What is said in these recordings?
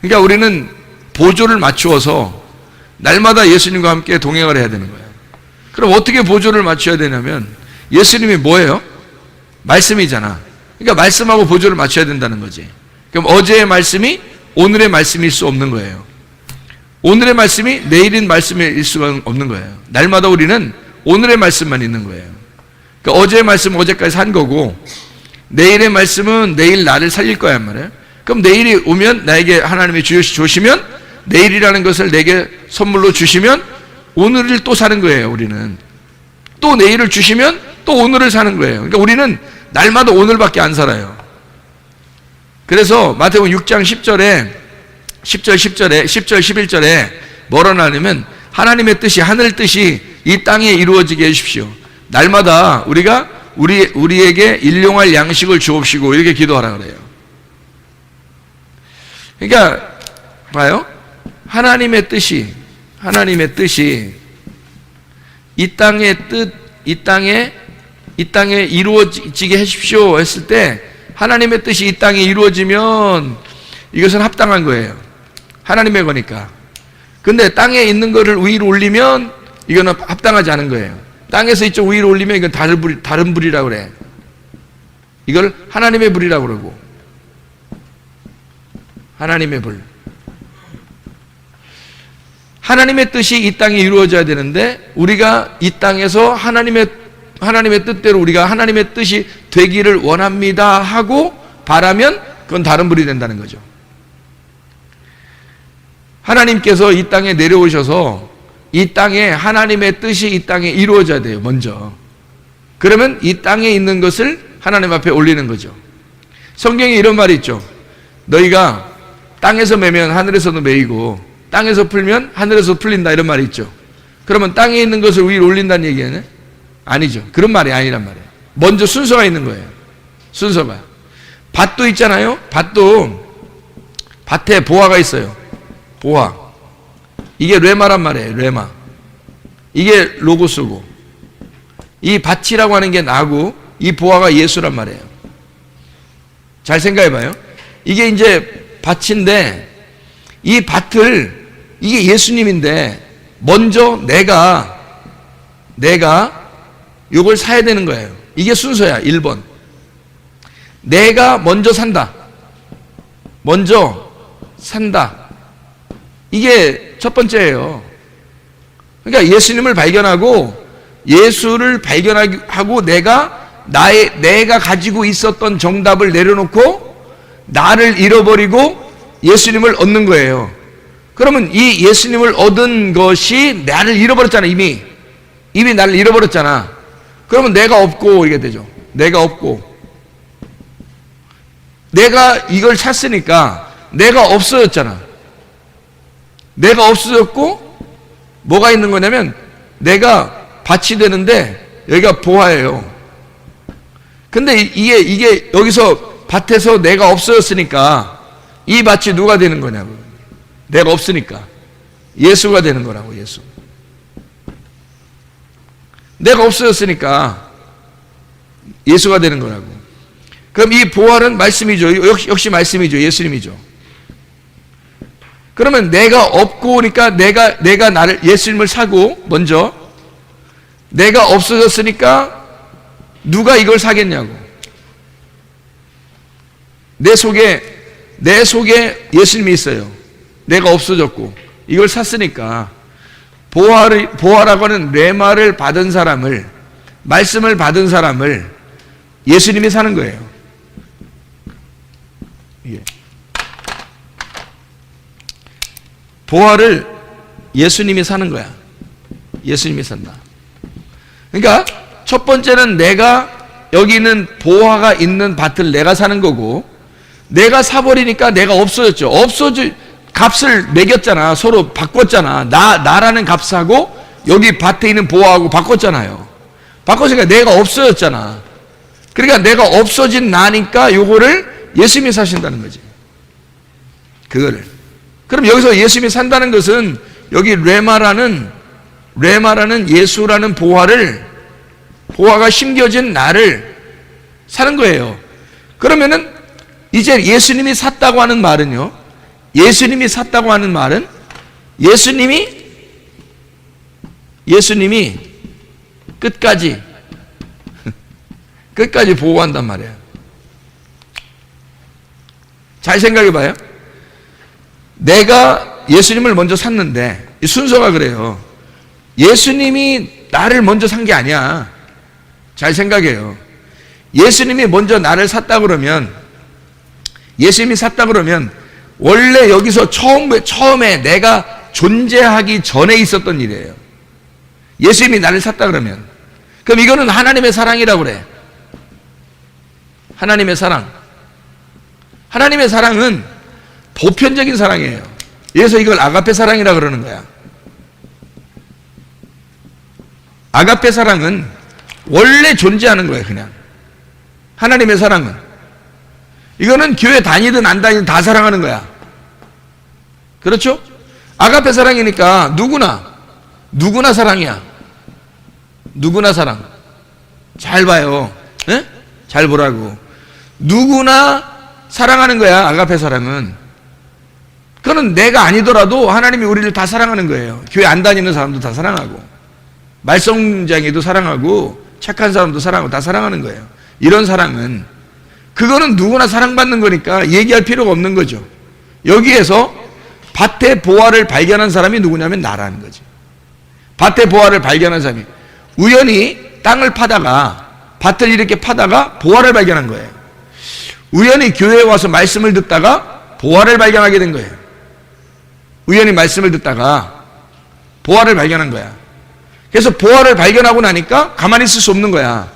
그러니까 우리는 보조를 맞추어서 날마다 예수님과 함께 동행을 해야 되는 거예요. 그럼 어떻게 보조를 맞춰야 되냐면 예수님이 뭐예요? 말씀이잖아. 그러니까 말씀하고 보조를 맞춰야 된다는 거지. 그럼 어제의 말씀이 오늘의 말씀일 수 없는 거예요. 오늘의 말씀이 내일인 말씀일 수가 없는 거예요. 날마다 우리는 오늘의 말씀만 있는 거예요. 그러니까 어제의 말씀은 어제까지 산 거고 내일의 말씀은 내일 나를 살릴 거야 말이에요. 그럼 내일이 오면 나에게 하나님이 주시면 내일이라는 것을 내게 선물로 주시면 오늘을 또 사는 거예요. 우리는 또 내일을 주시면 또 오늘을 사는 거예요. 그러니까 우리는 날마다 오늘밖에 안 살아요. 그래서 마태복음 6장 10절 11절에 뭐라 나냐면 하나님의 뜻이 하늘 뜻이 이 땅에 이루어지게 해주십시오. 날마다 우리에게 일용할 양식을 주옵시고 이렇게 기도하라 그래요. 그러니까 봐요. 하나님의 뜻이 이 땅에 이루어지게 해주십시오 했을 때 하나님의 뜻이 이 땅에 이루어지면 이것은 합당한 거예요. 하나님의 거니까. 근데 땅에 있는 거를 위로 올리면 이거는 합당하지 않은 거예요. 땅에서 이쪽 위로 올리면 이건 다른 불이라고 그래. 이걸 하나님의 불이라고 그러고. 하나님의 불. 하나님의 뜻이 이 땅에 이루어져야 되는데 우리가 이 땅에서 하나님의 뜻대로 우리가 하나님의 뜻이 되기를 원합니다 하고 바라면 그건 다른 불이 된다는 거죠. 하나님께서 이 땅에 내려오셔서 이 땅에 하나님의 뜻이 이 땅에 이루어져야 돼요. 먼저. 그러면 이 땅에 있는 것을 하나님 앞에 올리는 거죠. 성경에 이런 말이 있죠. 너희가 땅에서 매면 하늘에서도 매이고 땅에서 풀면 하늘에서 풀린다 이런 말이 있죠. 그러면 땅에 있는 것을 위로 올린다는 얘기는 아니죠. 그런 말이 아니란 말이에요. 먼저 순서가 있는 거예요. 순서가. 밭도 있잖아요. 밭에 보화가 있어요. 보화. 이게 레마란 말이에요. 레마. 이게 로고스고 이 밭이라고 하는 게 나고 이 보화가 예수란 말이에요. 잘 생각해 봐요. 이게 이제 밭인데 이 밭을 이게 예수님인데 먼저 내가 이걸 사야 되는 거예요. 이게 순서야. 1번. 내가 먼저 산다. 먼저 산다. 이게 첫 번째예요. 그러니까 예수님을 발견하고 예수를 발견하고 내가 가지고 있었던 정답을 내려놓고 나를 잃어버리고 예수님을 얻는 거예요. 그러면 이 예수님을 얻은 것이 나를 잃어버렸잖아. 이미 나를 잃어버렸잖아. 그러면 내가 없고 이게 되죠. 내가 없고 내가 이걸 찾으니까 내가 없어졌잖아. 내가 없어졌고 뭐가 있는 거냐면 내가 밭이 되는데 여기가 보화예요. 근데 이게 여기서 밭에서 내가 없어졌으니까 이 밭이 누가 되는 거냐고. 내가 없으니까 예수가 되는 거라고. 예수. 내가 없어졌으니까 예수가 되는 거라고. 그럼 이 보화는 말씀이죠. 역시 말씀이죠. 예수님이죠. 그러면 내가 없고 오니까 내가 나를 예수님을 사고 먼저 내가 없어졌으니까 누가 이걸 사겠냐고. 내 속에 예수님이 있어요. 내가 없어졌고 이걸 샀으니까 보화라고 하는 레마를 받은 사람을, 말씀을 받은 사람을 예수님이 사는 거예요. 예. 보화를 예수님이 사는 거야. 예수님이 산다. 그러니까 첫 번째는 내가 여기 있는 보화가 있는 밭을 내가 사는 거고, 내가 사버리니까 내가 없어졌죠. 값을 매겼잖아. 서로 바꿨잖아. 나라는 값하고 여기 밭에 있는 보화하고 바꿨잖아요. 바꿨으니까 내가 없어졌잖아. 그러니까 내가 없어진 나니까 요거를 예수님이 사신다는 거지. 그거를. 그럼 여기서 예수님이 산다는 것은 여기 레마라는 예수라는 보화가 심겨진 나를 사는 거예요. 그러면은 이제 예수님이 샀다고 하는 말은요, 예수님이 샀다고 하는 말은 예수님이 끝까지 보호한단 말이에요. 잘 생각해 봐요. 내가 예수님을 먼저 샀는데, 이 순서가 그래요. 예수님이 나를 먼저 산 게 아니야. 잘 생각해요. 예수님이 먼저 나를 샀다 그러면, 예수님이 샀다 그러면 원래 여기서 처음에 내가 존재하기 전에 있었던 일이에요. 예수님이 나를 샀다 그러면. 그럼 이거는 하나님의 사랑이라고 그래. 하나님의 사랑. 하나님의 사랑은 보편적인 사랑이에요. 그래서 이걸 아가페 사랑이라 그러는 거야. 아가페 사랑은 원래 존재하는 거예요, 그냥. 하나님의 사랑은. 이거는 교회 다니든 안 다니든 다 사랑하는 거야. 그렇죠? 아가페 사랑이니까 누구나 사랑이야. 누구나 사랑. 잘 봐요. 에? 잘 보라고. 누구나 사랑하는 거야, 아가페 사랑은. 그거는 내가 아니더라도 하나님이 우리를 다 사랑하는 거예요. 교회 안 다니는 사람도 다 사랑하고, 말썽쟁이도 사랑하고, 착한 사람도 사랑하고, 다 사랑하는 거예요. 이런 사랑은, 그거는 누구나 사랑받는 거니까 얘기할 필요가 없는 거죠. 여기에서 밭의 보화를 발견한 사람이 누구냐면 나라는 거지. 밭의 보화를 발견한 사람이 우연히 땅을 파다가, 밭을 이렇게 파다가 보화를 발견한 거예요. 우연히 교회에 와서 말씀을 듣다가 보화를 발견하게 된 거예요. 우연히 말씀을 듣다가 보화를 발견한 거야. 그래서 보화를 발견하고 나니까 가만히 있을 수 없는 거야.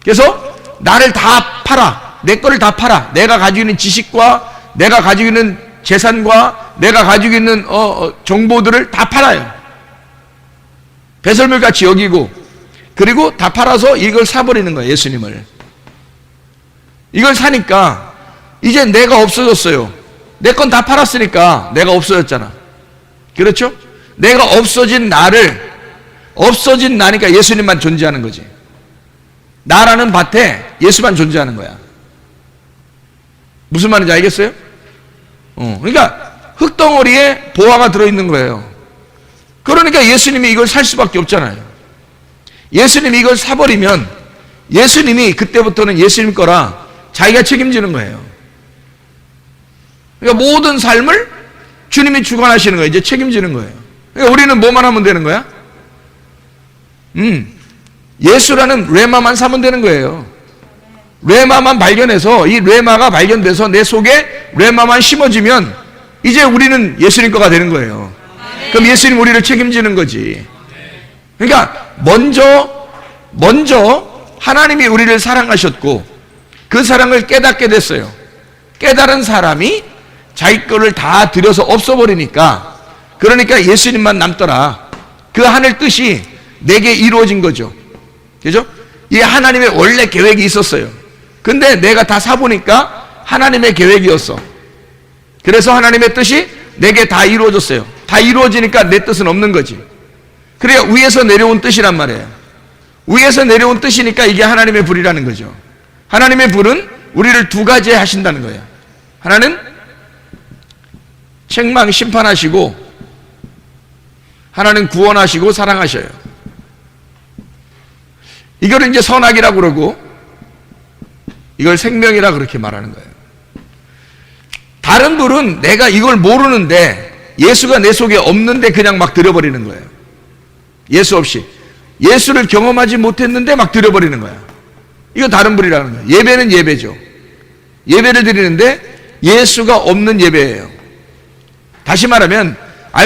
그래서 나를 다 팔아. 내 거를 다 팔아. 내가 가지고 있는 지식과 내가 가지고 있는 재산과 내가 가지고 있는 정보들을 다 팔아요. 배설물같이 여기고, 그리고 다 팔아서 이걸 사버리는 거예요, 예수님을. 이걸 사니까 이제 내가 없어졌어요. 내 건 다 팔았으니까 내가 없어졌잖아. 그렇죠? 내가 없어진 나니까 예수님만 존재하는 거지. 나라는 밭에 예수만 존재하는 거야. 무슨 말인지 알겠어요? 그러니까 흙덩어리에 보화가 들어있는 거예요. 그러니까 예수님이 이걸 살 수밖에 없잖아요. 예수님이 이걸 사버리면 예수님이 그때부터는 예수님 거라 자기가 책임지는 거예요. 그러니까 모든 삶을 주님이 주관하시는 거예요. 이제 책임지는 거예요. 그러니까 우리는 뭐만 하면 되는 거야? 예수라는 레마만 사면 되는 거예요. 레마만 발견해서, 이 레마가 발견돼서 내 속에 레마만 심어지면 이제 우리는 예수님 거가 되는 거예요. 그럼 예수님 우리를 책임지는 거지. 그러니까 먼저 하나님이 우리를 사랑하셨고 그 사랑을 깨닫게 됐어요. 깨달은 사람이 자기 거를 다 들여서 없어버리니까, 그러니까 예수님만 남더라. 그 하늘 뜻이 내게 이루어진 거죠. 그죠? 이 하나님의 원래 계획이 있었어요. 근데 내가 다 사보니까 하나님의 계획이었어. 그래서 하나님의 뜻이 내게 다 이루어졌어요. 다 이루어지니까 내 뜻은 없는 거지. 그래야 위에서 내려온 뜻이란 말이에요. 위에서 내려온 뜻이니까 이게 하나님의 불이라는 거죠. 하나님의 불은 우리를 두 가지 하신다는 거예요. 하나는 책망 심판하시고, 하나는 구원하시고 사랑하셔요. 이걸 이제 선악이라고 그러고, 이걸 생명이라 그렇게 말하는 거예요. 다른 불은 내가 이걸 모르는데 예수가 내 속에 없는데 그냥 막 들여버리는 거예요. 예수 없이. 예수를 경험하지 못했는데 막 들여버리는 거야. 이거 다른 불이라는 거예요. 예배는 예배죠. 예배를 드리는데 예수가 없는 예배예요. 다시 말하면,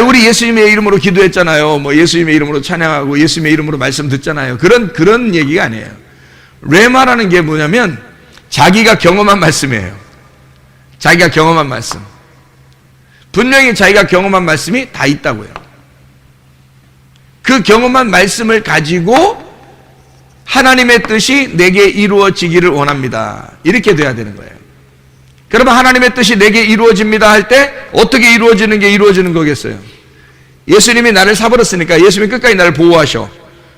우리 예수님의 이름으로 기도했잖아요. 뭐 예수님의 이름으로 찬양하고 예수님의 이름으로 말씀 듣잖아요. 그런 얘기가 아니에요. 레마라는 게 뭐냐면 자기가 경험한 말씀이에요. 자기가 경험한 말씀. 분명히 자기가 경험한 말씀이 다 있다고요. 그 경험한 말씀을 가지고 하나님의 뜻이 내게 이루어지기를 원합니다. 이렇게 돼야 되는 거예요. 그러면 하나님의 뜻이 내게 이루어집니다 할 때 어떻게 이루어지는 게 이루어지는 거겠어요? 예수님이 나를 사버렸으니까 예수님이 끝까지 나를 보호하셔.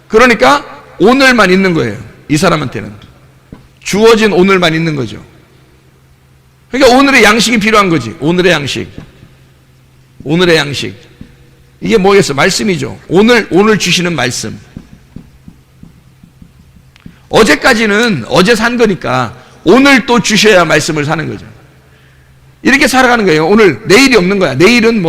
그러니까 오늘만 있는 거예요. 이 사람한테는 주어진 오늘만 있는 거죠. 그러니까 오늘의 양식이 필요한 거지. 오늘의 양식. 오늘의 양식. 이게 뭐겠어? 말씀이죠. 오늘 주시는 말씀. 어제까지는 어제 산 거니까 오늘 또 주셔야 말씀을 사는 거죠. 이렇게 살아가는 거예요. 오늘, 내일이 없는 거야. 내일은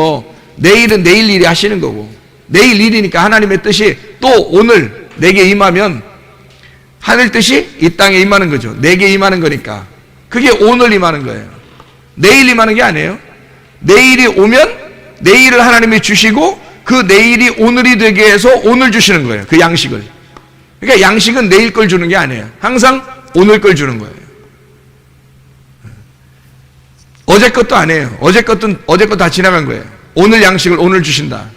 내일은 내일 일이 하시는 거고, 내일 일이니까 하나님의 뜻이 또 오늘 내게 임하면 하늘 뜻이 이 땅에 임하는 거죠. 내게 임하는 거니까. 그게 오늘 임하는 거예요. 내일 임하는 게 아니에요. 내일이 오면 내일을 하나님이 주시고 그 내일이 오늘이 되게 해서 오늘 주시는 거예요. 그 양식을. 그러니까 양식은 내일 걸 주는 게 아니에요. 항상 오늘 걸 주는 거예요. 어제 것도 아니에요. 어제 것 다 지나간 거예요. 오늘 양식을 오늘 주신다.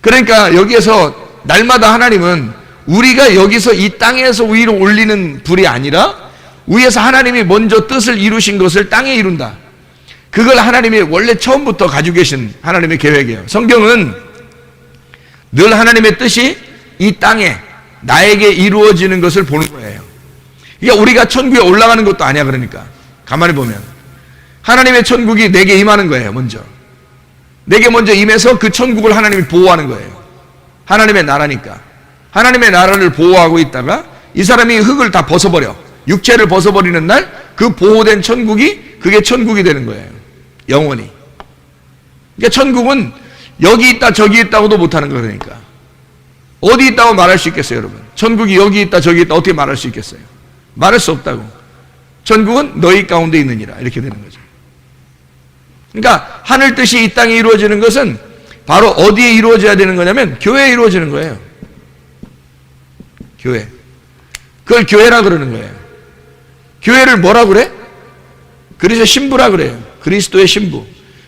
그러니까 여기에서 날마다 하나님은 우리가 여기서 이 땅에서 위로 올리는 불이 아니라 위에서 하나님이 먼저 뜻을 이루신 것을 땅에 이룬다. 그걸 하나님이 원래 처음부터 가지고 계신 하나님의 계획이에요. 성경은 늘 하나님의 뜻이 이 땅에 나에게 이루어지는 것을 보는 거예요. 그러니까 우리가 천국에 올라가는 것도 아니야. 그러니까 가만히 보면 하나님의 천국이 내게 임하는 거예요. 먼저 내게 먼저 임해서 그 천국을 하나님이 보호하는 거예요. 하나님의 나라니까. 하나님의 나라를 보호하고 있다가 이 사람이 흙을 다 벗어버려, 육체를 벗어버리는 날 그 보호된 천국이 그게 천국이 되는 거예요. 영원히. 그러니까 천국은 여기 있다 저기 있다고도 못하는 거. 그러니까 어디 있다고 말할 수 있겠어요? 여러분, 천국이 여기 있다 저기 있다 어떻게 말할 수 있겠어요? 말할 수 없다고. 천국은 너희 가운데 있느니라, 이렇게 되는 거죠. 그러니까 하늘 뜻이 이 땅에 이루어지는 것은 바로 어디에 이루어져야 되는 거냐면 교회에 이루어지는 거예요. 교회. 그걸 교회라 그러는 거예요. 교회를 뭐라 그래? 그래서 신부라 그래요. 그리스도의 신부.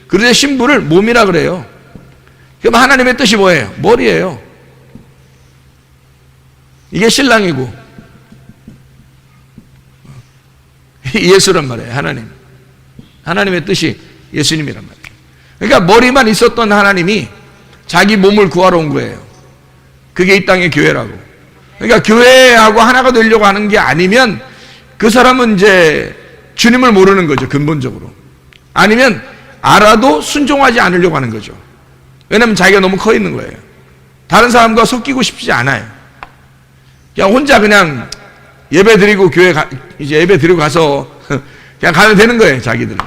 그래서 신부를 몸이라 그래요. 그럼 하나님의 뜻이 뭐예요? 머리예요. 이게 신랑이고 예수란 말이에요. 하나님의 뜻이 예수님이란 말이에요. 그러니까 머리만 있었던 하나님이 자기 몸을 구하러 온 거예요. 그게 이 땅의 교회라고. 그러니까 교회하고 하나가 되려고 하는 게 아니면 그 사람은 이제 주님을 모르는 거죠. 근본적으로. 아니면 알아도 순종하지 않으려고 하는 거죠. 왜냐하면 자기가 너무 커 있는 거예요. 다른 사람과 섞이고 싶지 않아요. 그냥 혼자 그냥 예배 드리고 이제 예배 드리고 가서 그냥 가면 되는 거예요. 자기들은.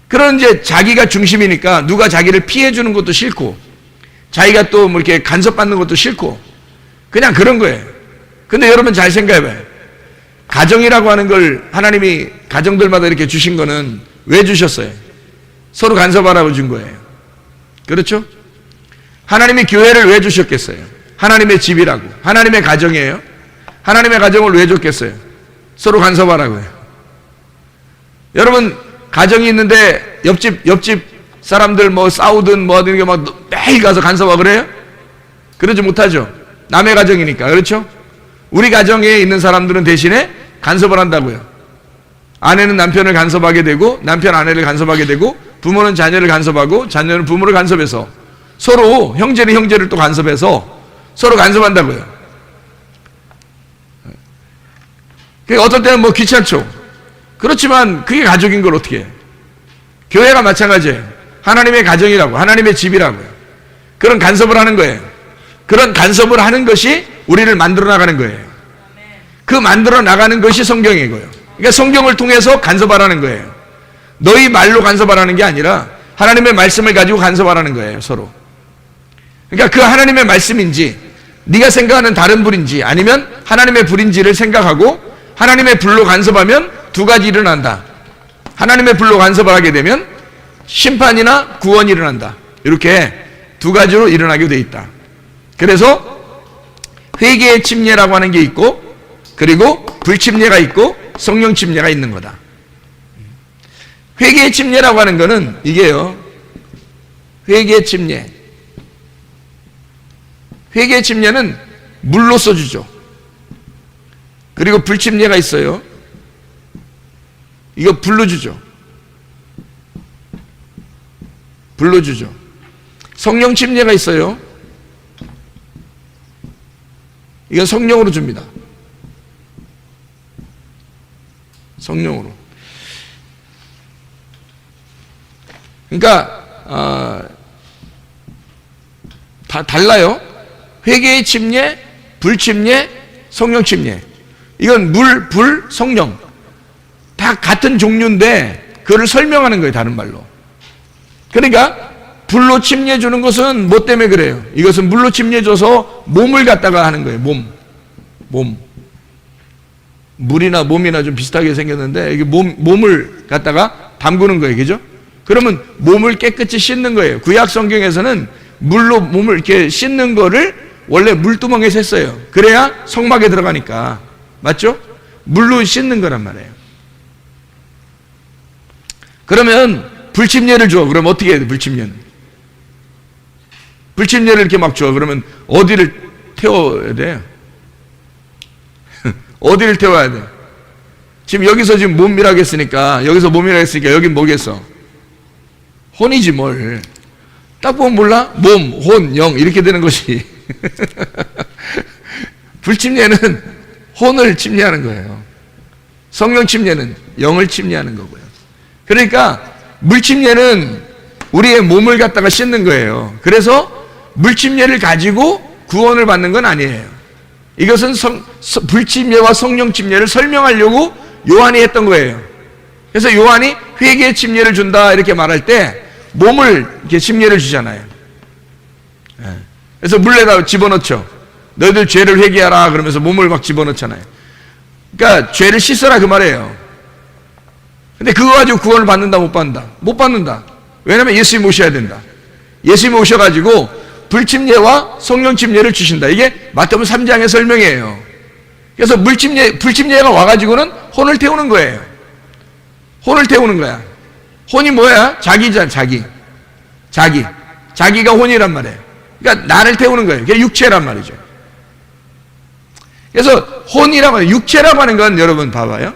그런 이제 자기가 중심이니까 누가 자기를 피해 주는 것도 싫고 자기가 또 뭐 이렇게 간섭받는 것도 싫고 그냥 그런 거예요. 근데 여러분 잘 생각해 봐요. 가정이라고 하는 걸 하나님이 가정들마다 이렇게 주신 거는 왜 주셨어요? 서로 간섭하라고 준 거예요. 그렇죠? 하나님이 교회를 왜 주셨겠어요? 하나님의 집이라고. 하나님의 가정이에요. 하나님의 가정을 왜 줬겠어요? 서로 간섭하라고요. 여러분 가정이 있는데 옆집 사람들 뭐 싸우든 뭐 하든 막 매일 가서 간섭하고 그래요? 그러지 못하죠. 남의 가정이니까. 그렇죠? 우리 가정에 있는 사람들은 대신에 간섭을 한다고요. 아내는 남편을 간섭하게 되고 남편 아내를 간섭하게 되고 부모는 자녀를 간섭하고 자녀는 부모를 간섭해서 서로 형제는 형제를 또 간섭해서 서로 간섭한다고요. 그게 어떨 때는 뭐 귀찮죠. 그렇지만 그게 가족인 걸 어떻게 해요? 교회가 마찬가지예요. 하나님의 가정이라고, 하나님의 집이라고요. 그런 간섭을 하는 거예요. 그런 간섭을 하는 것이 우리를 만들어 나가는 거예요. 그 만들어 나가는 것이 성경이고요. 그러니까 성경을 통해서 간섭하라는 거예요. 너희 말로 간섭하라는 게 아니라 하나님의 말씀을 가지고 간섭하라는 거예요. 서로. 그러니까 그 하나님의 말씀인지 네가 생각하는 다른 불인지 아니면 하나님의 불인지를 생각하고 하나님의 불로 간섭하면 두 가지 일어난다. 하나님의 불로 간섭을 하게 되면 심판이나 구원이 일어난다. 이렇게 두 가지로 일어나게 돼 있다. 그래서 회개의 침례라고 하는 게 있고 그리고 불침례가 있고 성령 침례가 있는 거다. 회개의 침례라고 하는 거는 이게요. 회개의 침례. 회개의 침례는 물로 써주죠. 그리고 불침례가 있어요. 이거 불로 주죠. 불로 주죠. 성령 침례가 있어요. 이건 성령으로 줍니다. 성령으로. 그러니까 다 달라요. 회개의 침례, 불침례, 성령 침례. 이건 물, 불, 성령 다 같은 종류인데 그걸 설명하는 거예요, 다른 말로. 그러니까 불로 침례 주는 것은 뭐 때문에 그래요? 이것은 물로 침례 줘서 몸을 갖다가 하는 거예요. 몸. 물이나 몸이나 좀 비슷하게 생겼는데 이게 몸을 갖다가 담그는 거예요. 그죠? 그러면 몸을 깨끗이 씻는 거예요. 구약 성경에서는 물로 몸을 이렇게 씻는 거를 원래 물두멍에서 했어요. 그래야 성막에 들어가니까. 맞죠? 물로 씻는 거란 말이에요. 그러면 불침례를 줘. 그럼 어떻게 해야 돼? 불침례는. 불침례를 이렇게 막 줘. 그러면 어디를 태워야 돼? 어디를 태워야 돼? 지금 여기서 지금 몸이라고 했으니까, 여기서 몸이라고 했으니까 여긴 뭐겠어? 혼이지 뭘. 딱 보면 몰라? 몸, 혼, 영 이렇게 되는 것이. 불침례는 혼을 침례하는 거예요. 성령 침례는 영을 침례하는 거고요. 그러니까 물침례는 우리의 몸을 갖다가 씻는 거예요. 그래서 물침례를 가지고 구원을 받는 건 아니에요. 이것은 불침례와 성령 침례를 설명하려고 요한이 했던 거예요. 그래서 요한이 회개의 침례를 준다 이렇게 말할 때 몸을 이렇게 침례를 주잖아요. 그래서 물에다 집어넣죠. 너희들 죄를 회개하라 그러면서 몸을 막 집어넣잖아요. 그러니까 죄를 씻어라 그 말이에요. 근데 그거 가지고 구원을 받는다 못 받는다? 못 받는다. 왜냐하면 예수님이 오셔야 된다. 예수님이 오셔가지고 불침례와 성령 침례를 주신다. 이게 마태복음 3장의 설명이에요. 그래서 불침례가 와가지고는 혼을 태우는 거예요. 혼을 태우는 거야. 혼이 뭐야? 자기잖아, 자기. 자기가 혼이란 말이에요. 그러니까 나를 태우는 거예요. 그게 육체란 말이죠. 그래서 혼이라고 하는, 육체라고 하는 건 여러분 봐봐요.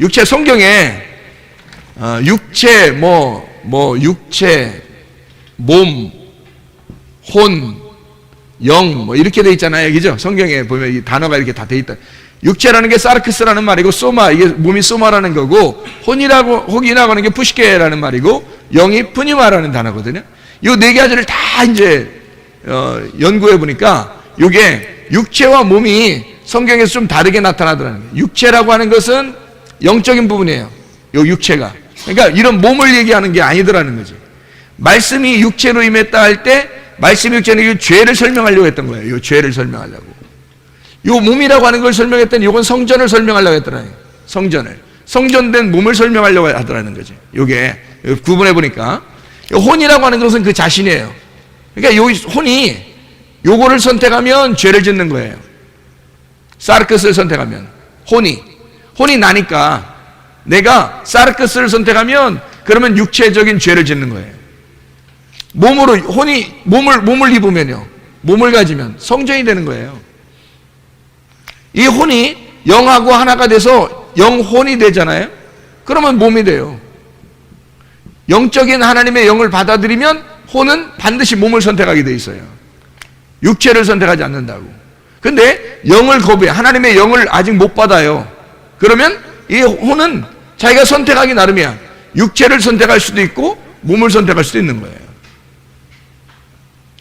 육체 성경에 육체, 육체, 몸, 혼, 영, 이렇게 돼 있잖아요. 그죠? 성경에 보면 이 단어가 이렇게 다 돼 있다. 육체라는 게 사르크스라는 말이고, 소마, 이게 몸이 소마라는 거고, 혼이라고 하는 게 푸시케라는 말이고, 영이 푸니마라는 단어거든요. 이 네 가지를 다 이제, 연구해 보니까, 이게 육체와 몸이 성경에서 좀 다르게 나타나더라는 거예요. 육체라고 하는 것은 영적인 부분이에요. 요 육체가. 그러니까 이런 몸을 얘기하는 게 아니더라는 거지. 말씀이 육체로 임했다 할 때, 말씀이 육체는 죄를 설명하려고 했던 거예요. 이 죄를 설명하려고. 요 몸이라고 하는 걸 설명했더니 이건 성전을 설명하려고 했더라고요. 성전된 몸을 설명하려고 하더라는 거지. 요게 구분해 보니까 혼이라고 하는 것은 그 자신이에요. 그러니까 요 혼이 요거를 선택하면 죄를 짓는 거예요. 사르크스를 선택하면 혼이 나니까 내가 사르크스를 선택하면 그러면 육체적인 죄를 짓는 거예요. 몸으로 혼이 몸을 입으면요. 몸을 가지면 성전이 되는 거예요. 이 혼이 영하고 하나가 돼서 영혼이 되잖아요. 그러면 몸이 돼요. 영적인 하나님의 영을 받아들이면 혼은 반드시 몸을 선택하게 돼 있어요. 육체를 선택하지 않는다고. 근데 영을 거부해. 하나님의 영을 아직 못 받아요. 그러면 이 혼은 자기가 선택하기 나름이야. 육체를 선택할 수도 있고 몸을 선택할 수도 있는 거예요.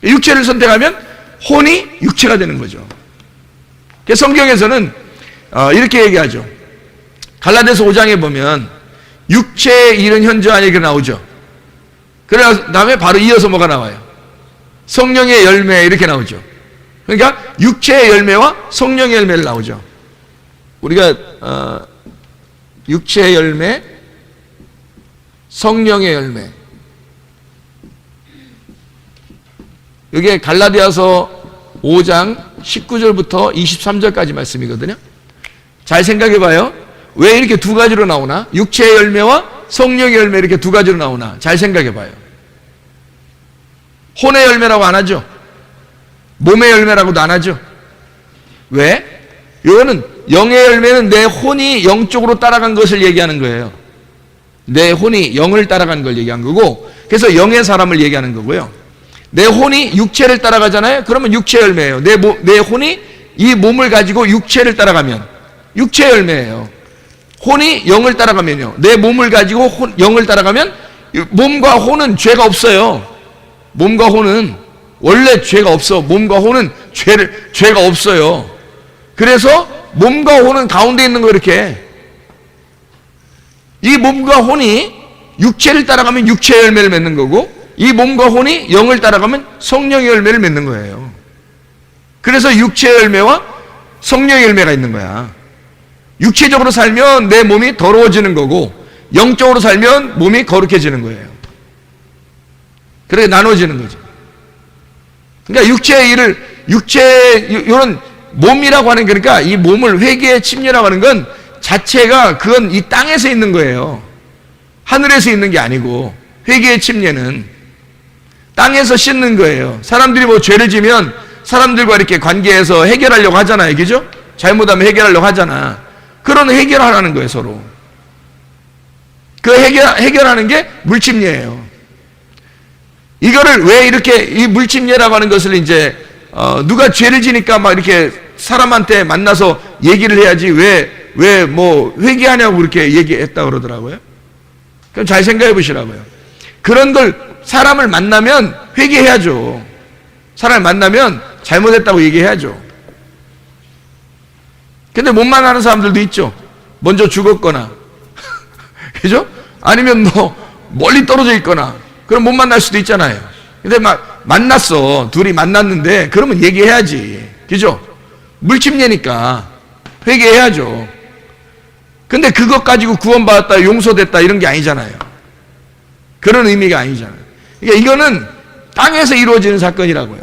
육체를 선택하면 혼이 육체가 되는 거죠. 성경에서는 이렇게 얘기하죠. 갈라디아서 5장에 보면 육체에 이른 현저한 얘기가 나오죠. 그 다음에 바로 이어서 뭐가 나와요? 성령의 열매 이렇게 나오죠. 그러니까 육체의 열매와 성령의 열매를 나오죠. 우리가 육체의 열매, 성령의 열매. 이게 갈라디아서 5장 19절부터 23절까지 말씀이거든요. 잘 생각해 봐요. 왜 이렇게 두 가지로 나오나? 육체의 열매와 성령의 열매 이렇게 두 가지로 나오나? 잘 생각해 봐요. 혼의 열매라고 안 하죠. 몸의 열매라고도 안 하죠. 왜? 이거는 영의 열매는 내 혼이 영적으로 따라간 것을 얘기하는 거예요. 내 혼이 영을 따라간 걸 얘기한 거고, 그래서 영의 사람을 얘기하는 거고요. 내 혼이 육체를 따라가잖아요. 그러면 육체 열매예요. 내 혼이 이 몸을 가지고 육체를 따라가면 육체 열매예요. 혼이 영을 따라가면요. 내 몸을 가지고 영을 따라가면 몸과 혼은 죄가 없어요. 몸과 혼은 원래 죄가 없어. 몸과 혼은 죄가 없어요. 그래서 몸과 혼은 가운데 있는 거 이렇게. 이 몸과 혼이 육체를 따라가면 육체의 열매를 맺는 거고, 이 몸과 혼이 영을 따라가면 성령의 열매를 맺는 거예요. 그래서 육체의 열매와 성령의 열매가 있는 거야. 육체적으로 살면 내 몸이 더러워지는 거고, 영적으로 살면 몸이 거룩해지는 거예요. 그렇게 나눠지는 거죠. 그러니까 이런 몸이라고 하는, 그러니까 이 몸을 회개의 침례라고 하는 건 자체가 그건 이 땅에서 있는 거예요. 하늘에서 있는 게 아니고, 회개의 침례는 땅에서 씻는 거예요. 사람들이 뭐 죄를 지면 사람들과 이렇게 관계해서 해결하려고 하잖아요. 그죠? 잘못하면 해결하려고 하잖아. 그런 해결하라는 거예요, 서로. 그 해결하는 게 물침례예요. 이거를 왜 이렇게, 이 물침례라고 하는 것을 이제, 누가 죄를 지니까 막 이렇게 사람한테 만나서 얘기를 해야지 왜 뭐 회개하냐고 그렇게 얘기했다 그러더라고요. 그럼 잘 생각해 보시라고요. 그런 걸 사람을 만나면 회개해야죠. 사람을 만나면 잘못했다고 얘기해야죠. 근데 못 만나는 사람들도 있죠. 먼저 죽었거나 그죠? 아니면 뭐 멀리 떨어져 있거나, 그럼 못 만날 수도 있잖아요. 근데 막 만났어. 둘이 만났는데 그러면 얘기해야지. 그죠? 물침례니까 회개해야죠. 근데 그것 가지고 구원받았다, 용서됐다 이런 게 아니잖아요. 그런 의미가 아니잖아요. 그러니까 이거는 땅에서 이루어지는 사건이라고요.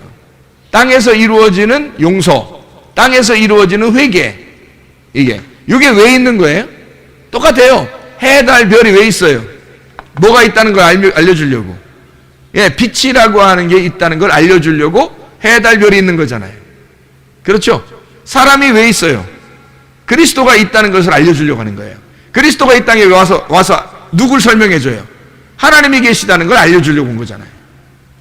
땅에서 이루어지는 용서, 땅에서 이루어지는 회개. 이게 왜 있는 거예요? 똑같아요. 해, 달, 별이 왜 있어요? 뭐가 있다는 걸 알려주려고. 예, 빛이라고 하는 게 있다는 걸 알려주려고 해, 달, 별이 있는 거잖아요. 그렇죠? 사람이 왜 있어요? 그리스도가 있다는 것을 알려주려고 하는 거예요. 그리스도가 이 땅에 와서 누굴 설명해줘요? 하나님이 계시다는 걸 알려주려고 온 거잖아요.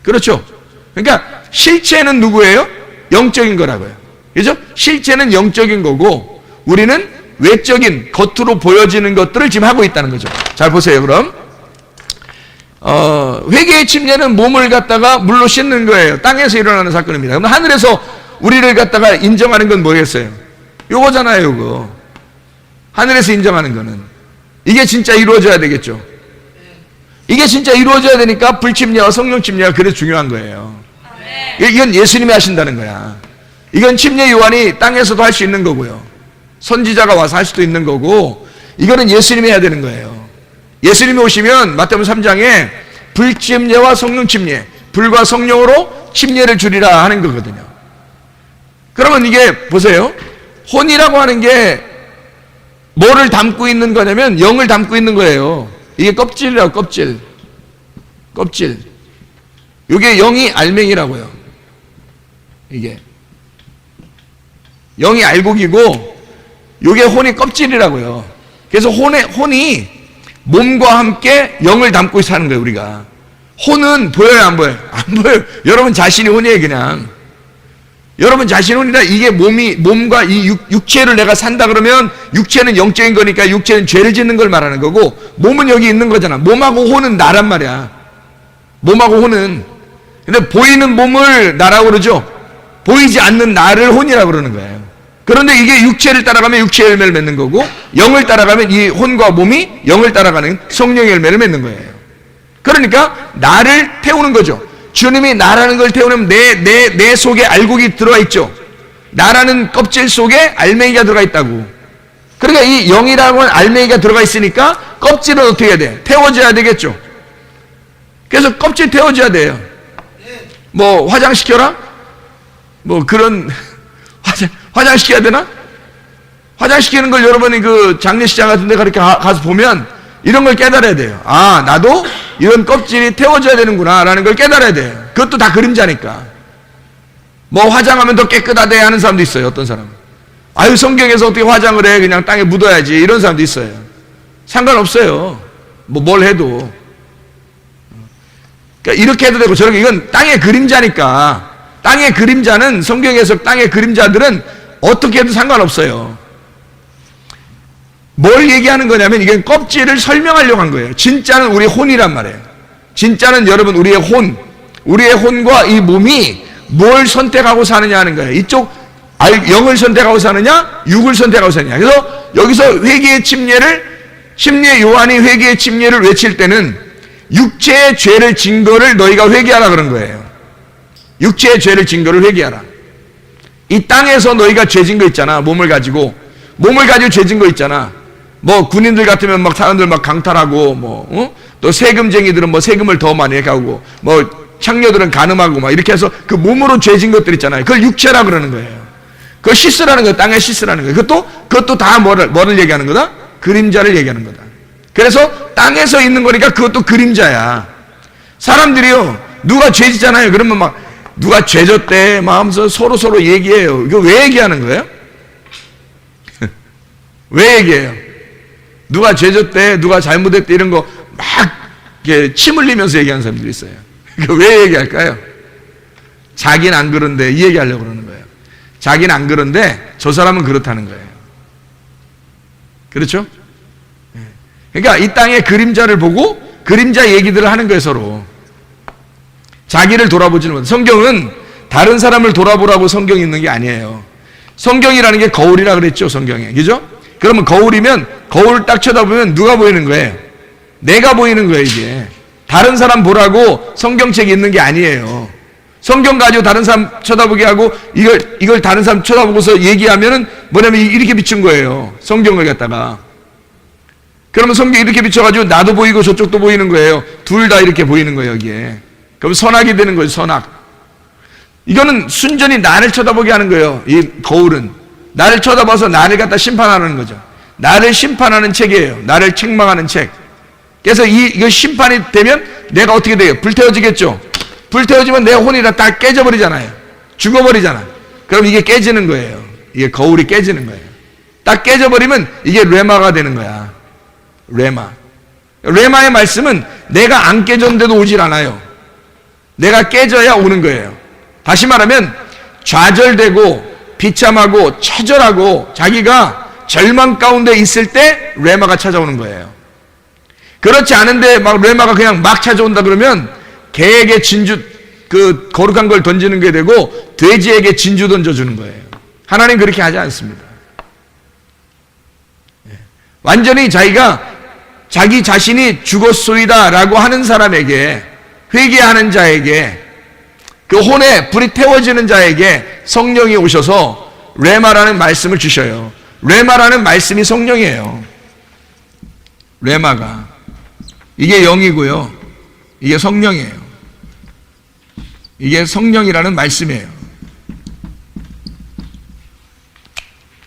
그렇죠? 그러니까 실체는 누구예요? 영적인 거라고요. 그죠? 실체는 영적인 거고, 우리는 외적인 겉으로 보여지는 것들을 지금 하고 있다는 거죠. 잘 보세요. 그럼 회개의 침례는 몸을 갖다가 물로 씻는 거예요. 땅에서 일어나는 사건입니다. 그럼 하늘에서 우리를 갖다가 인정하는 건 뭐겠어요? 요거잖아요. 요거 하늘에서 인정하는 거는 이게 진짜 이루어져야 되겠죠. 이게 진짜 이루어져야 되니까 불침례와 성령 침례가 그래서 중요한 거예요. 이건 예수님이 하신다는 거야. 이건 침례 요한이 땅에서도 할 수 있는 거고요, 선지자가 와서 할 수도 있는 거고, 이거는 예수님이 해야 되는 거예요. 예수님이 오시면 마태복음 3장에 불침례와 성령 침례, 불과 성령으로 침례를 주리라 하는 거거든요. 그러면 이게 보세요. 혼이라고 하는 게 뭐를 담고 있는 거냐면 영을 담고 있는 거예요. 이게 껍질이라고. 껍질. 이게 영이 알맹이라고요. 이게 영이 알곡이고, 이게 혼이 껍질이라고요. 그래서 혼이 몸과 함께 영을 담고 사는 거예요. 우리가 혼은 보여요, 안 보여요? 안 보여요. 여러분 자신이 혼이에요. 그냥 여러분 자신이 혼이라. 이게 몸과 이 육체를 내가 산다 그러면 육체는 영적인 거니까 육체는 죄를 짓는 걸 말하는 거고, 몸은 여기 있는 거잖아. 몸하고 혼은 나란 말이야. 몸하고 혼은. 근데 보이는 몸을 나라고 그러죠. 보이지 않는 나를 혼이라고 그러는 거예요. 그런데 이게 육체를 따라가면 육체의 열매를 맺는 거고, 영을 따라가면 이 혼과 몸이 영을 따라가는 성령의 열매를 맺는 거예요. 그러니까 나를 태우는 거죠. 주님이 나라는 걸 태우면 내 속에 알곡이 들어가 있죠. 나라는 껍질 속에 알맹이가 들어가 있다고. 그러니까 이 영이라고 하는 알맹이가 들어가 있으니까 껍질은 어떻게 해야 돼? 태워져야 되겠죠. 그래서 껍질 태워져야 돼요. 뭐 화장시켜라? 뭐 그런 화장시켜야 되나? 화장시키는 걸 여러분이 그 장례식장 같은 데 그렇게 가서 보면 이런 걸 깨달아야 돼요. 아, 나도 이런 껍질이 태워져야 되는구나 라는 걸 깨달아야 돼요. 그것도 다 그림자니까. 뭐 화장하면 더 깨끗하대 하는 사람도 있어요. 어떤 사람은 아유, 성경에서 어떻게 화장을 해, 그냥 땅에 묻어야지, 이런 사람도 있어요. 상관없어요. 뭐 뭘 해도. 그러니까 이렇게 해도 되고 저렇게. 이건 땅의 그림자니까. 땅의 그림자는, 성경에서 땅의 그림자들은 어떻게 해도 상관없어요. 뭘 얘기하는 거냐면 이게 껍질을 설명하려고 한 거예요. 진짜는 우리 혼이란 말이에요. 진짜는 여러분 우리의 혼과 이 몸이 뭘 선택하고 사느냐 하는 거예요. 이쪽 영을 선택하고 사느냐, 육을 선택하고 사느냐. 그래서 여기서 회개의 침례를, 침례 요한이 회개의 침례를 외칠 때는 육체의 죄를 진 거를 너희가 회개하라 그런 거예요. 육체의 죄를 진 거를 회개하라. 이 땅에서 너희가 죄진 거 있잖아. 몸을 가지고 죄진 거 있잖아. 뭐 군인들 같으면 막 사람들 막 강탈하고 또 세금쟁이들은 뭐 세금을 더 많이 하고 뭐 창녀들은 간음하고 막 이렇게 해서 그 몸으로 죄진 것들 있잖아요. 그걸 육체라 그러는 거예요. 그걸 씻으라는 거예요. 땅에 씻으라는 거예요. 그것도 다 뭐를 얘기하는 거다? 그림자를 얘기하는 거다. 그래서 땅에서 있는 거니까 그것도 그림자야. 사람들이요, 누가 죄지잖아요. 그러면 막 누가 죄졌대 막 하면서 서로 얘기해요. 이거 왜 얘기하는 거예요? 왜 얘기해요? 누가 죄졌대, 누가 잘못했대 이런 거 막 침 흘리면서 얘기하는 사람들이 있어요. 이거 왜 얘기할까요? 자기는 안 그런데 이 얘기하려고 그러는 거예요. 자기는 안 그런데 저 사람은 그렇다는 거예요. 그렇죠? 그러니까 이 땅의 그림자를 보고 그림자 얘기들을 하는 거예요, 서로. 자기를 돌아보지는 못해요. 성경은 다른 사람을 돌아보라고 성경이 있는 게 아니에요. 성경이라는 게 거울이라 그랬죠, 성경에. 그죠? 그러면 거울이면 거울 딱 쳐다보면 누가 보이는 거예요? 내가 보이는 거예요, 이게. 다른 사람 보라고 성경책이 있는 게 아니에요. 성경 가지고 다른 사람 쳐다보게 하고 이걸 다른 사람 쳐다보고서 얘기하면은 뭐냐면 이렇게 비춘 거예요. 성경을 갖다가. 그러면 성경이 이렇게 비춰가지고 나도 보이고 저쪽도 보이는 거예요. 둘 다 이렇게 보이는 거예요, 여기에. 그럼 선악이 되는 거예요, 선악. 이거는 순전히 나를 쳐다보게 하는 거예요, 이 거울은. 나를 쳐다봐서 나를 갖다 심판하는 거죠. 나를 심판하는 책이에요. 나를 책망하는 책. 그래서 이거 심판이 되면 내가 어떻게 돼요? 불태워지겠죠? 불태워지면 내 혼이 다 깨져버리잖아요. 죽어버리잖아. 그럼 이게 깨지는 거예요. 이게 거울이 깨지는 거예요. 딱 깨져버리면 이게 레마가 되는 거야. 레마. 레마의 말씀은 내가 안 깨졌는데도 오질 않아요. 내가 깨져야 오는 거예요. 다시 말하면 좌절되고 비참하고 처절하고 자기가 절망 가운데 있을 때 레마가 찾아오는 거예요. 그렇지 않은데 막 레마가 그냥 막 찾아온다 그러면 개에게 진주, 그 거룩한 걸 던지는 게 되고 돼지에게 진주 던져주는 거예요. 하나님 그렇게 하지 않습니다. 완전히 자기 자신이 죽었소이다 라고 하는 사람에게, 회개하는 자에게, 그 혼에 불이 태워지는 자에게 성령이 오셔서 레마라는 말씀을 주셔요. 레마라는 말씀이 성령이에요. 레마가. 이게 영이고요. 이게 성령이에요. 이게 성령이라는 말씀이에요.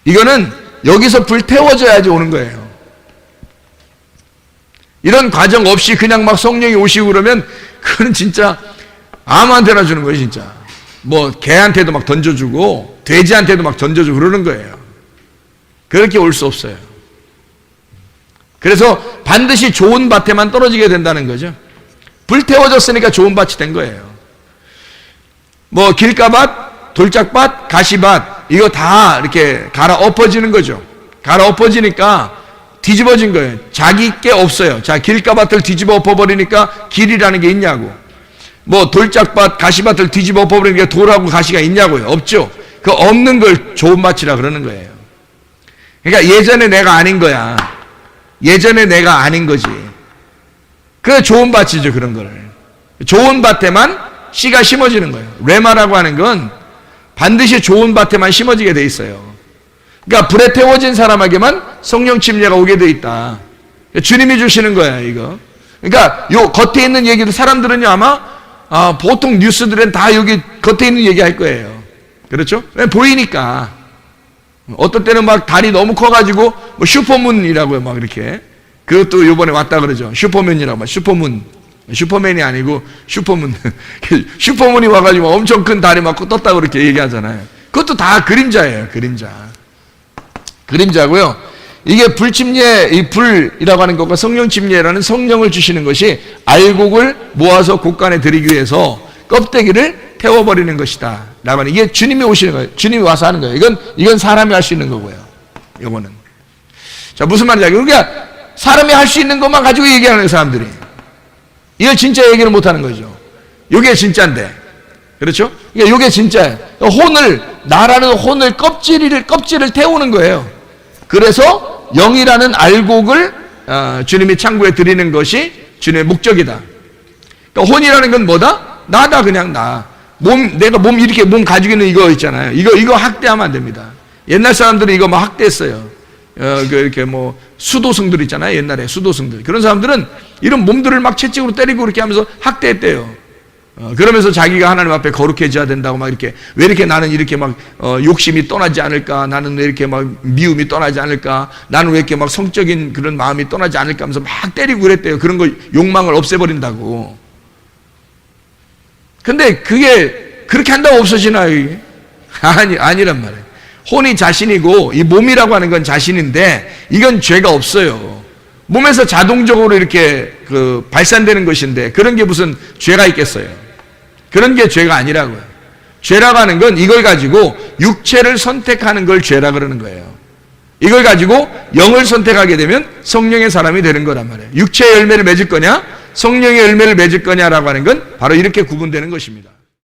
이거는 여기서 불 태워져야지 오는 거예요. 이런 과정 없이 그냥 막 성령이 오시고 그러면 그건 진짜 아무한테나 주는 거예요, 진짜. 뭐 개한테도 막 던져주고 돼지한테도 막 던져주고 그러는 거예요. 그렇게 올 수 없어요. 그래서 반드시 좋은 밭에만 떨어지게 된다는 거죠. 불 태워졌으니까 좋은 밭이 된 거예요. 뭐 길가밭, 돌짝밭, 가시밭 이거 다 이렇게 갈아 엎어지는 거죠. 갈아 엎어지니까 뒤집어진 거예요. 자기 게 없어요. 자, 길가밭을 뒤집어 엎어버리니까 길이라는 게 있냐고. 뭐 돌짝밭, 가시밭을 뒤집어 엎어버리니까 돌하고 가시가 있냐고요. 없죠. 그 없는 걸 좋은 밭이라 그러는 거예요. 그러니까 예전에 내가 아닌 거야. 예전에 내가 아닌 거지. 그 좋은 밭이죠, 그런 거를. 좋은 밭에만 씨가 심어지는 거예요. 레마라고 하는 건 반드시 좋은 밭에만 심어지게 돼 있어요. 그러니까 불에 태워진 사람에게만 성령 침례가 오게 돼 있다. 주님이 주시는 거야, 이거. 그러니까 요 겉에 있는 얘기도 사람들은요 아마 보통 뉴스들은 다 여기 겉에 있는 얘기 할 거예요. 그렇죠? 보이니까. 어떤 때는 막 다리 너무 커가지고 뭐 슈퍼문이라고요, 막 이렇게. 그것도 요번에 왔다 그러죠. 슈퍼맨이라고 막 슈퍼문. 슈퍼맨이 아니고 슈퍼문. 슈퍼문이 와가지고 엄청 큰 다리 막 떴다고 그렇게 얘기하잖아요. 그것도 다 그림자예요, 그림자. 그림자고요. 이게 불침례, 이 불이라고 하는 것과 성령침례라는 성령을 주시는 것이 알곡을 모아서 곳간에 드리기 위해서 껍데기를 태워버리는 것이다 라고 하는, 이게 주님이 오시는 거예요. 주님이 와서 하는 거예요. 이건 사람이 할 수 있는 거고요. 이거는. 자, 무슨 말이냐. 그러니까 사람이 할 수 있는 것만 가지고 얘기하는 거예요, 사람들이. 이걸 진짜 얘기를 못하는 거죠. 이게 진짜인데, 그렇죠? 그러니까 이게 진짜예요. 나라는 혼을 껍질을 태우는 거예요. 그래서 영이라는 알곡을 주님이 창고에 드리는 것이 주님의 목적이다. 그러니까 혼이라는 건 뭐다? 나다, 그냥 나. 내가 이렇게 몸 가지고 있는 이거 있잖아요. 이거 학대하면 안 됩니다. 옛날 사람들이 이거 막 학대했어요. 이렇게 수도승들 있잖아요. 옛날에 수도승들. 그런 사람들은 이런 몸들을 막 채찍으로 때리고 그렇게 하면서 학대했대요. 그러면서 자기가 하나님 앞에 거룩해져야 된다고 막 이렇게, 왜 이렇게 나는 이렇게 막 욕심이 떠나지 않을까? 나는 왜 이렇게 막 미움이 떠나지 않을까? 나는 왜 이렇게 막 성적인 그런 마음이 떠나지 않을까? 하면서 막 때리고 그랬대요. 그런 거 욕망을 없애버린다고. 근데 그게 그렇게 한다고 없어지나요, 이게? 아니란 말이에요. 혼이 자신이고 이 몸이라고 하는 건 자신인데 이건 죄가 없어요. 몸에서 자동적으로 이렇게 발산되는 것인데 그런 게 무슨 죄가 있겠어요? 그런 게 죄가 아니라고요. 죄라고 하는 건 이걸 가지고 육체를 선택하는 걸 죄라 그러는 거예요. 이걸 가지고 영을 선택하게 되면 성령의 사람이 되는 거란 말이에요. 육체의 열매를 맺을 거냐, 성령의 열매를 맺을 거냐라고 하는 건 바로 이렇게 구분되는 것입니다.